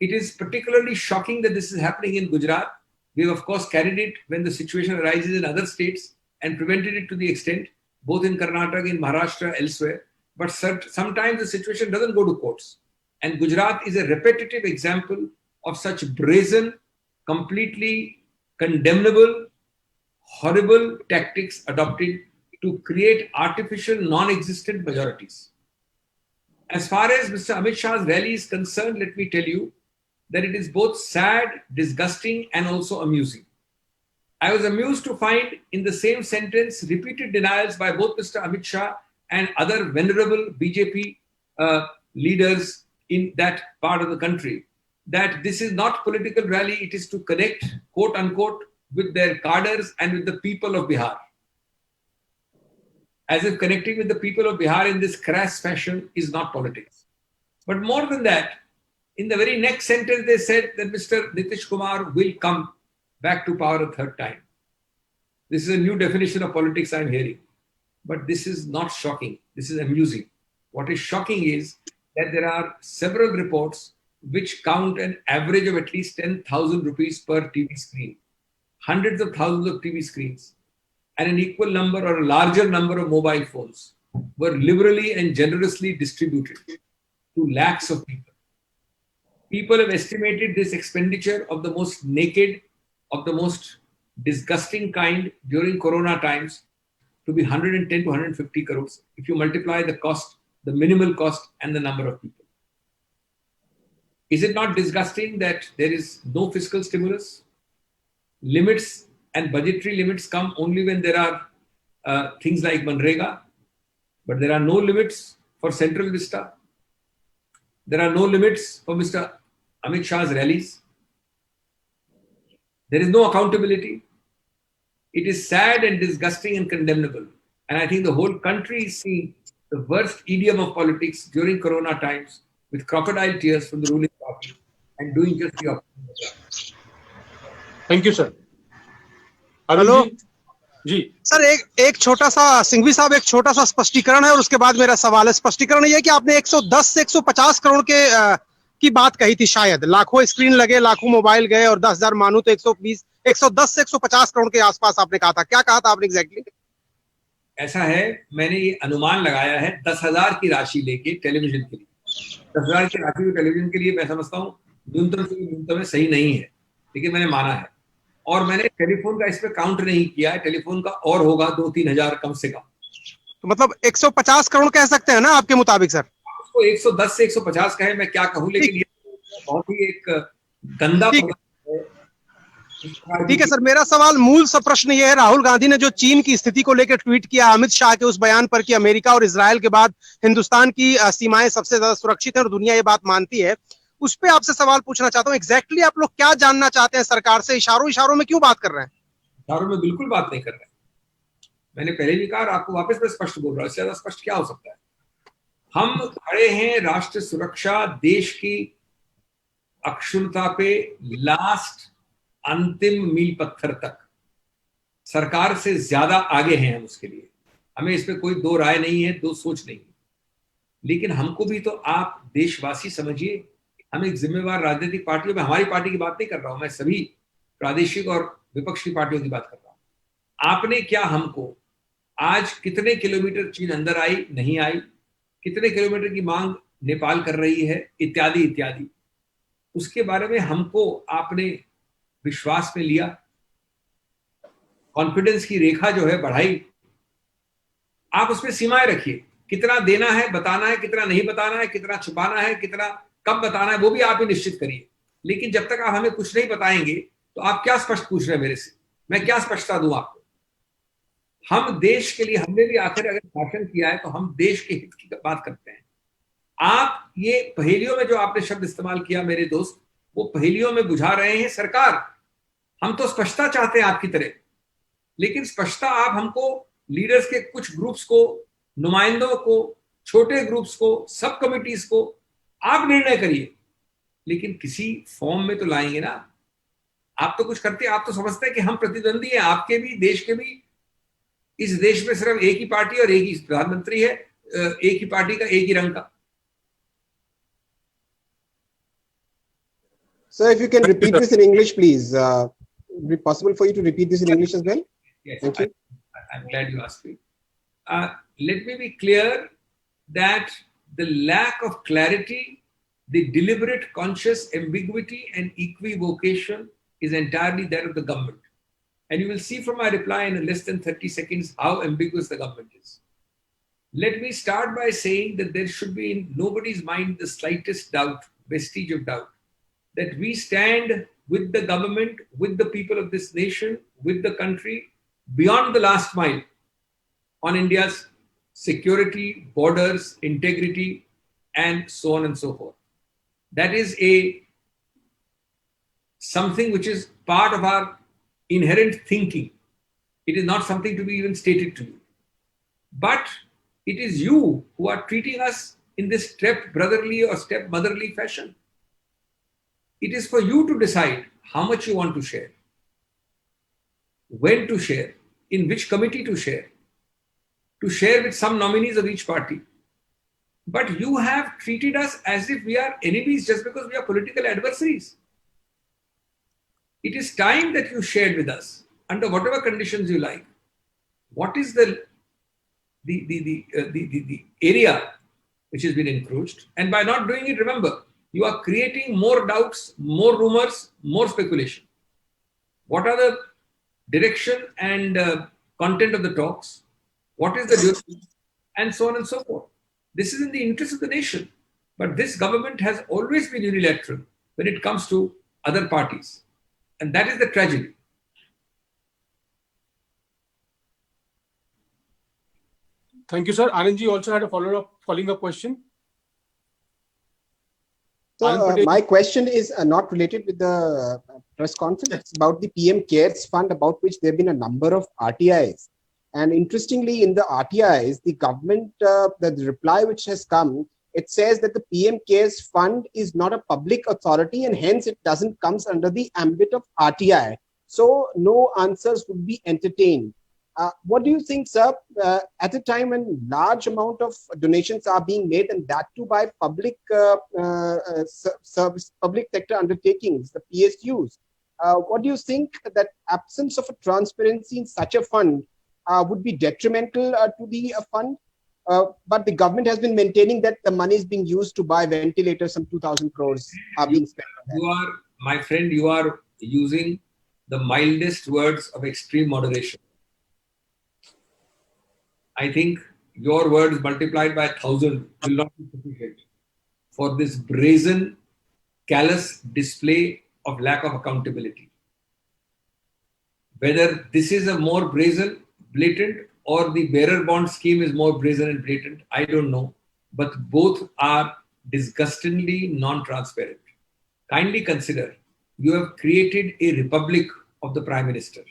It is particularly shocking that this is happening in Gujarat. We have, of course, carried it when the situation arises in other states and prevented it to the extent, both in Karnataka, in Maharashtra, elsewhere. But sometimes the situation doesn't go to courts. And Gujarat is a repetitive example of such brazen, completely condemnable, horrible tactics adopted to create artificial, non-existent majorities. As far as Mr. Amit Shah's rally is concerned, let me tell you that it is both sad, disgusting, and also amusing. I was amused to find in the same sentence repeated denials by both Mr. Amit Shah and other venerable BJP leaders in that part of the country that this is not political rally, it is to connect, quote unquote, with their cadres and with the people of Bihar. As if connecting with the people of Bihar in this crass fashion is not politics. But more than that, in the very next sentence, they said that Mr. Nitish Kumar will come back to power a third time. This is a new definition of politics I'm hearing. But this is not shocking. This is amusing. What is shocking is that there are several reports which count an average of at least 10,000 rupees per TV screen, hundreds of thousands of TV screens, and an equal number or a larger number of mobile phones were liberally and generously distributed to lakhs of people. People have estimated this expenditure of the most naked, of the most disgusting kind during Corona times to be 110 to 150 crores if you multiply the cost, the minimal cost, and the number of people. Is it not disgusting that there is no fiscal stimulus? Limits and budgetary limits come only when there are things like Manrega, but there are no limits for Central Vista. There are no limits for Mr. Amit Shah's rallies. There is no accountability. It is sad and disgusting and condemnable. And I think the whole country is seeing the worst idiom of politics during Corona times with crocodile tears from the ruling party and doing just the opposite. Thank you sir. Hello जी sir, एक छोटा सा, सिंघवी साहब, एक छोटा सा स्पष्टीकरण है और उसके बाद मेरा सवाल है। स्पष्टीकरण ये है कि आपने 110 से 150 करोड़ की बात कही थी, शायद लाखों स्क्रीन लगे, लाखों मोबाइल गए और 10,000 मानू तो 110 से 150 करोड़ के आसपास आपने कहा था। क्या कहा था आपने एग्जैक्टली? ऐसा है, मैंने ये अनुमान लगाया है 10,000 की राशि लेके टेलीविजन के लिए। 10,000 की राशि टेलीविजन के लिए मैं समझता हूँ न्यूनतम से न्यूनतम सही नहीं है, लेकिन मैंने माना है। और मैंने टेलीफोन का इस पे काउंट नहीं किया है, टेलीफोन का और होगा 2-3 हजार कम से कम। तो मतलब 150 करोड़ कह सकते हैं ना आपके मुताबिक सर? उसको 110 से 150 कहे, मैं क्या कहूँ, लेकिन ये बहुत ही एक गंदा। ठीक है सर, मेरा सवाल, मूल सा प्रश्न ये है, राहुल गांधी ने जो चीन की स्थिति को लेकर ट्वीट किया अमित शाह के उस बयान पर कि अमेरिका और इजराइल के बाद हिंदुस्तान की सीमाएं सबसे ज्यादा सुरक्षित है और दुनिया ये बात मानती है, उस पे आपसे सवाल पूछना चाहता हूँ। एग्जैक्टली आप लोग क्या जानना चाहते हैं सरकार से? इशारों में क्यों बात कर रहे हैं? इशारों में बिल्कुल बात नहीं कर रहे हैं। मैंने पहले भी कहा, आपको वापस मैं स्पष्ट बोल रहा हूँ, इससे ज्यादा स्पष्ट क्या हो सकता है। हम खड़े हैं राष्ट्र सुरक्षा, देश की अक्षुण्णता पे लास्ट अंतिम मील पत्थर तक। सरकार से ज्यादा आगे हैं हम उसके लिए, हमें इस पे कोई दो राय नहीं है, दो सोच नहीं है। लेकिन हमको भी तो आप देशवासी समझिए। हम एक जिम्मेवार राजनीतिक पार्टी, मैं हमारी पार्टी की बात नहीं कर रहा हूं, मैं सभी प्रादेशिक और विपक्ष की पार्टियों की बात कर रहा हूं। आपने क्या हमको आज कितने किलोमीटर चीन अंदर आई, नहीं आई, कितने किलोमीटर की मांग नेपाल कर रही है, इत्यादि इत्यादि, उसके बारे में हमको आपने विश्वास में लिया, कॉन्फिडेंस की रेखा जो है बढ़ाई। आप उसमें सीमाएं रखिए, कितना देना है बताना है, कितना नहीं बताना है, कितना छुपाना है, कितना कब बताना है, वो भी आप ही निश्चित करिए। लेकिन जब तक आप हमें कुछ नहीं बताएंगे तो आप क्या स्पष्ट पूछ रहे हैं मेरे से? मैं क्या स्पष्टता दूं आपको? हम देश के लिए, हमने भी आखिर अगर भाषण किया है तो हम देश के हित की बात करते हैं। आप ये पहेलियों में जो आपने शब्द इस्तेमाल किया मेरे दोस्त, वो पहेलियों में बुझा रहे हैं सरकार। हम तो स्पष्टता चाहते हैं आपकी तरह, लेकिन स्पष्टता आप हमको, लीडर्स के कुछ ग्रुप्स को, नुमाइंदों को, छोटे ग्रुप्स को, सब कमिटीज को आप निर्णय करिए, लेकिन किसी फॉर्म में तो लाएंगे ना। आप तो कुछ करते हैं, आप तो समझते हैं कि हम प्रतिद्वंदी हैं, आपके भी, देश के भी। इस देश में सिर्फ एक ही पार्टी और एक ही प्रधानमंत्री है, एक ही पार्टी का, एक ही रंग का। Sir, if you can repeat this in English, please. Would it be possible for you to repeat this in English as well? Yes, Thank you. I'm glad you asked me. Let me be clear that the lack of clarity, the deliberate conscious ambiguity and equivocation is entirely that of the government. And you will see from my reply in less than 30 seconds how ambiguous the government is. Let me start by saying that there should be in nobody's mind the slightest doubt, vestige of doubt, that we stand with the government, with the people of this nation, with the country, beyond the last mile on India's security, borders, integrity, and so on and so forth. That is something which is part of our inherent thinking. It is not something to be even stated to you. But it is you who are treating us in this step-brotherly or step-motherly fashion. It is for you to decide how much you want to share, when to share, in which committee to share with some nominees of each party. But you have treated us as if we are enemies just because we are political adversaries. It is time that you shared with us, under whatever conditions you like, what is the area which has been encroached. And by not doing it, remember, you are creating more doubts, more rumors, more speculation. What are the direction and content of the talks? What is the duration? And so on and so forth. This is in the interest of the nation. But this government has always been unilateral when it comes to other parties. And that is the tragedy. Thank you, sir. Anand ji also had a following up question. So my question is not related with the press conference. It's about the PM CARES fund, about which there have been a number of RTIs. And interestingly, in the RTIs, the government, the reply which has come, it says that the PM CARES fund is not a public authority and hence it doesn't come under the ambit of RTI. So no answers would be entertained. What do you think, sir, at a time when large amount of donations are being made, and that too by public service, public sector undertakings, the PSUs, what do you think that absence of a transparency in such a fund would be detrimental to the fund? But the government has been maintaining that the money is being used to buy ventilators, some 2,000 crores are being spent on that. You are, my friend, you are using the mildest words of extreme moderation. I think your words multiplied by 1,000 will not be sufficient for this brazen, callous display of lack of accountability. Whether this is a more brazen, blatant, or the bearer bond scheme is more brazen and blatant, I don't know. But both are disgustingly non-transparent. Kindly consider, you have created a republic of the Prime Minister.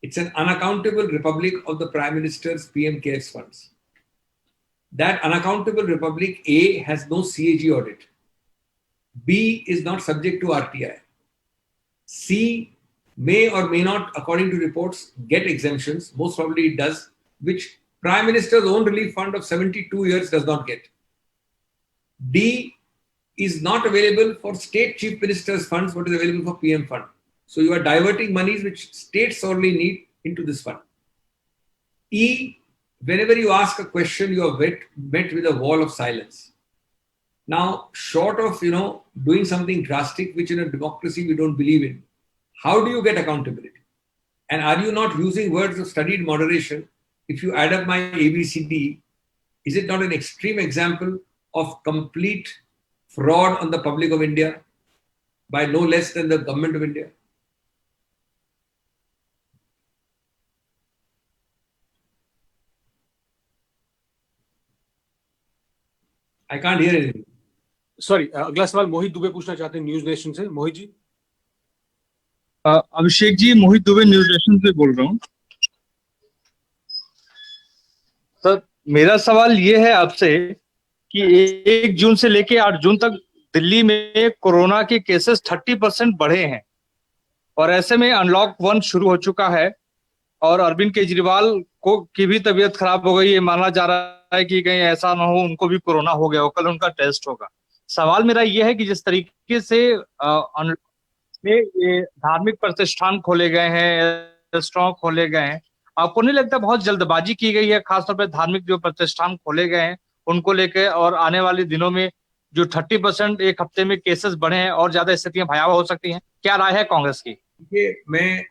It's an unaccountable republic of the Prime Minister's PM CARES funds. That unaccountable republic, A, has no CAG audit. B, is not subject to RTI. C, may or may not, according to reports, get exemptions. Most probably it does, which Prime Minister's own relief fund of 72 years does not get. D, is not available for state chief minister's funds, but is available for PM fund. So you are diverting monies which states sorely need into this fund. E, whenever you ask a question, you are met with a wall of silence. Now, short of, doing something drastic, which in a democracy we don't believe in, how do you get accountability? And are you not using words of studied moderation? If you add up my ABCD, is it not an extreme example of complete fraud on the public of India by no less than the government of India? I can't hear anything. Sorry, अगला सवाल मोहित दुबे पूछना चाहते हैं news nation से. मोहित जी. अभिषेक जी, मोहित Dubey news nation से बोल रहा हूँ. सर, मेरा सवाल ये है आपसे कि 1 जून से लेके 8 जून तक दिल्ली में कोरोना के केसेस 30% बढ़े हैं और ऐसे में अनलॉक 1 शुरू हो चुका है और अरविंद केजरीवाल की भी तबीयत खराब हो गई. ये माना जा रहा है कि कहीं ऐसा ना हो उनको भी कोरोना हो गया हो, कल उनका टेस्ट होगा. सवाल मेरा ये है कि जिस तरीके से ये धार्मिक प्रतिष्ठान खोले गए हैं, रेस्टोरेंट खोले गए हैं, आपको नहीं लगता बहुत जल्दबाजी की गई है, खासतौर पर धार्मिक जो प्रतिष्ठान खोले गए हैं उनको लेकर, और आने वाले दिनों में जो 30% एक हफ्ते में केसेस बढ़े हैं और ज्यादा स्थितियां भयावह हो सकती हैं? क्या राय है कांग्रेस की? मैं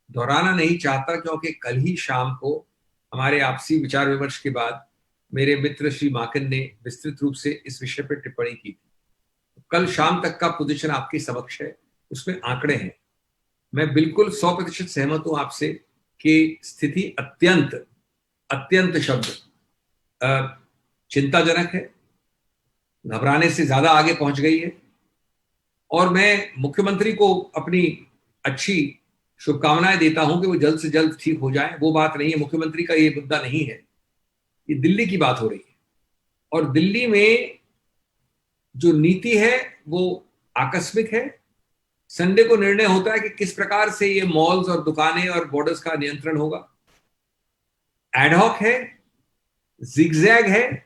दोहराना नहीं चाहता क्योंकि कल ही शाम को हमारे आपसी विचार विमर्श के बाद मेरे मित्र श्री माकन ने विस्तृत रूप से इस विषय पर टिप्पणी की थी. कल शाम तक का पोजीशन आपके समक्ष है, उसमें आंकड़े हैं. मैं बिल्कुल 100% सहमत हूं आपसे कि स्थिति अत्यंत शब्द चिंताजनक है, घबराने से ज्यादा आगे पहुंच गई है. और मैं मुख्यमंत्री को अपनी अच्छी शुभकामनाएं देता हूं कि वो जल्द से जल्द ठीक हो जाए. वो बात नहीं है, मुख्यमंत्री का ये मुद्दा नहीं है, ये दिल्ली की बात हो रही है. और दिल्ली में जो नीति है वो आकस्मिक है. संडे को निर्णय होता है कि किस प्रकार से ये मॉल्स और दुकानें और बॉर्डर्स का नियंत्रण होगा. एडहॉक है, जिगजैग है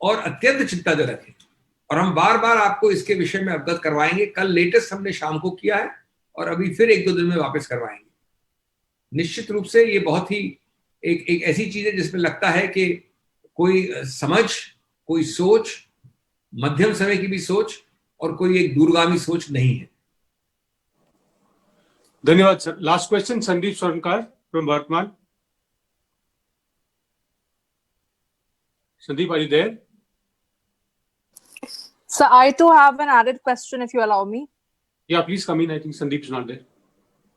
और अत्यंत चिंताजनक है। और हम बार बार आपको इसके विषय में अवगत करवाएंगे। कल लेटेस्ट हमने शाम को किया है और अभी फिर 1-2 दिन में वापस करवाएंगे। निश्चित रूप से ये बहुत ही एक ऐसी चीज है जिसमें लगता है कि कोई समझ, कोई सोच, मध्यम समय की भी सोच और कोई एक दूरगामी सोच नहीं है। धन्यवाद sir. Last question, Sandeep Swarnkar from वर्तमान। Sandeep, are you there? So I too have an added question, if you allow me. Yeah, please come in. I think Sandeep's not there.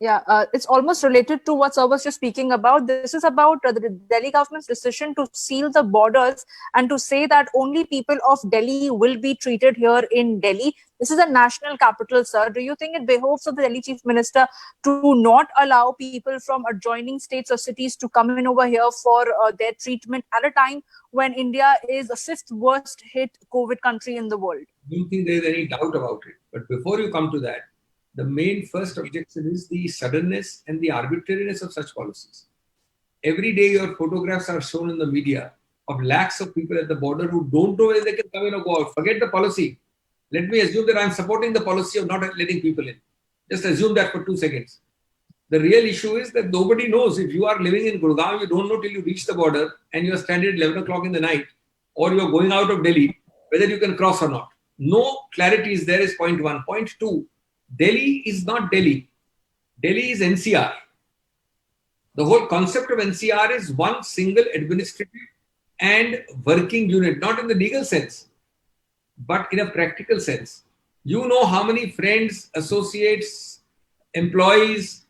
Yeah, it's almost related to what sir was just speaking about. This is about the Delhi government's decision to seal the borders and to say that only people of Delhi will be treated here in Delhi. This is a national capital, sir. Do you think it behoves of the Delhi Chief Minister to not allow people from adjoining states or cities to come in over here for their treatment at a time when India is the 5th worst hit COVID country in the world? I don't think there is any doubt about it. But before you come to that, the main first objection is the suddenness and the arbitrariness of such policies. Every day your photographs are shown in the media of lakhs of people at the border who don't know whether they can come in or go out. Forget the policy. Let me assume that I'm supporting the policy of not letting people in. Just assume that for 2 seconds. The real issue is that nobody knows. If you are living in Gurgaon, you don't know till you reach the border and you are stranded at 11 o'clock in the night, or you're going out of Delhi, whether you can cross or not. No clarity is there is point one. Point two, Delhi is not Delhi. Delhi is NCR. The whole concept of NCR is one single administrative and working unit, not in the legal sense, but in a practical sense. You know how many friends, associates, employees,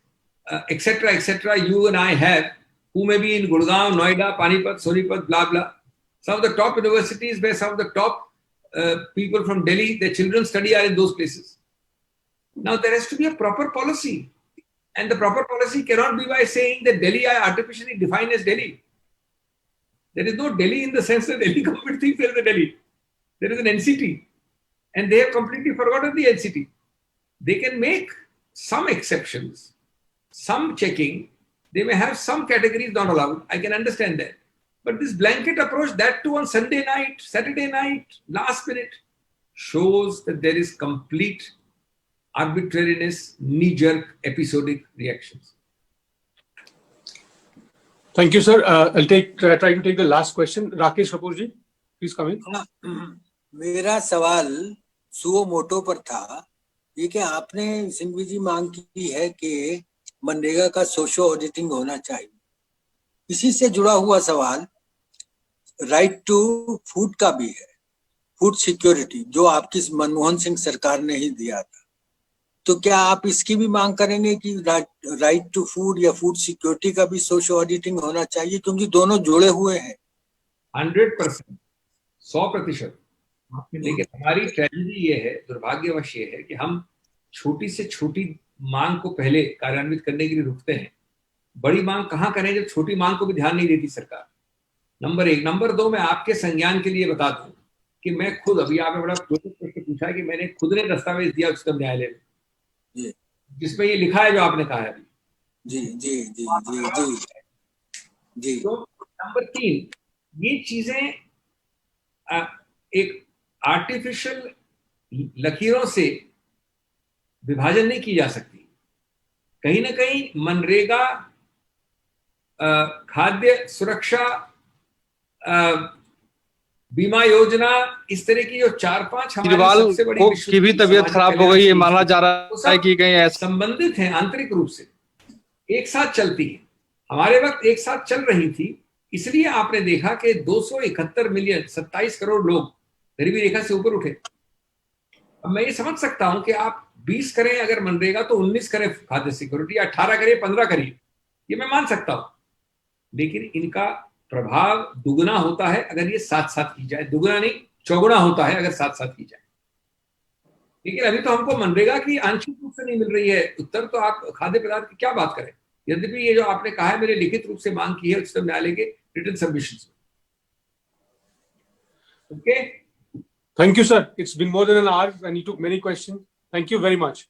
etc., you and I have, who may be in Gurgaon, Noida, Panipat, Sonipat, blah, blah. Some of the top universities where some of the top people from Delhi, their children study are in those places. Now, there has to be a proper policy. And the proper policy cannot be by saying that Delhi I artificially define as Delhi. There is no Delhi in the sense that Delhi government thinks there is a Delhi. There is an NCT. And they have completely forgotten the NCT. They can make some exceptions, some checking. They may have some categories not allowed. I can understand that. But this blanket approach, that too on Sunday night, Saturday night, last minute, shows that there is complete arbitrariness, knee-jerk, episodic reactions. Thank you, sir. I'll try to take the last question. Rakesh Kapoor ji, please come in. मेरा सवाल suo motu पर था, ये कि आपने सिंघवी जी मांग की है कि मनरेगा का सोशो ऑडिटिंग होना चाहिए। इसी से जुड़ा हुआ सवाल राइट टू फूड का भी है, फूड सिक्योरिटी, जो आपकी मनमोहन सिंह सरकार ने ही दिया था। तो क्या आप इसकी भी मांग करेंगे कि राइट टू फूड या फूड सिक्योरिटी का भी सोशल ऑडिटिंग होना चाहिए, क्योंकि दोनों जुड़े हुए हैं? 100%, 100%। लेकिन हमारी ट्रेजेडी ये है, दुर्भाग्यवश ये है कि हम छोटी से छोटी मांग को पहले कार्यान्वित करने के लिए रुकते हैं। बड़ी मांग कहाँ करें जब छोटी मांग को भी ध्यान नहीं देती सरकार। नंबर 1। नंबर 2, मैं आपके संज्ञान के लिए बता दूं कि मैं खुद, अभी आपने बड़ा प्रश्न पूछा है कि मैंने खुद ने दस्तावेज दिया उच्चतम न्यायालय में जिसमें ये लिखा है जो आपने कहा है अभी। जी जी जी जी जी जी। तो नंबर 3, ये चीजें एक आर्टिफिशियल लकीरों से विभाजन नहीं की जा सकती। कहीं ना कहीं मनरेगा, खाद्य सुरक्षा, बीमा योजना, इस तरह की जो 4-5 हमारी सबसे बड़ी की भी तबीयत खराब हो गई, ये माना जा रहा है कि कहीं ऐसा संबंधित है आंतरिक रूप से, एक साथ चलती है। हमारे वक्त एक साथ चल रही थी, इसलिए आपने देखा कि 271 मिलियन 27 करोड़ लोग गरीबी रेखा से ऊपर उठे। अब मैं ये समझ सकता हूं कि आप 20 करें अगर मनरेगा तो 19 करें खाद्य सिक्योरिटी, 18 करिए, 15 करिए, ये मैं मान सकता हूं। लेकिन इनका प्रभाव दुगना होता है अगर ये साथ साथ की जाए, दुगना नहीं चौगुना होता है अगर साथ साथ की जाए। लेकिन अभी तो हमको मनरेगा की आंशिक रूप से नहीं मिल रही है उत्तर, तो आप खाद्य पदार्थ की क्या बात करें। यद्यपि ये जो आपने कहा है, मेरे लिखित रूप से मांग की है उच्चतम न्यायालय के रिटन सबमिशंस में। Okay, Thank you, sir. It's been more than an hour and you took many questions. Thank you very much.